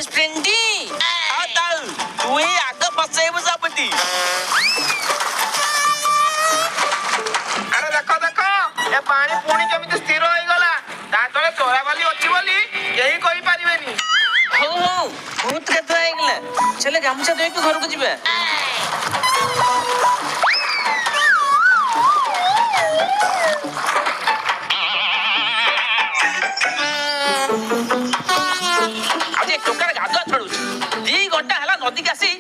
फ्रेंडी तू ही आग फसेबु सबटी अरे देखो देखो ए पानी पुणी केमिति स्थिर होई गला ता तळे चोराबाली अछि बोली केही कहि परिबेनी हो बहुत कथा आइगला चले गामछा देई के घर को जिबे आज एक टोकर गाधुआ छड़ू 2 घंटा हला नदी कासी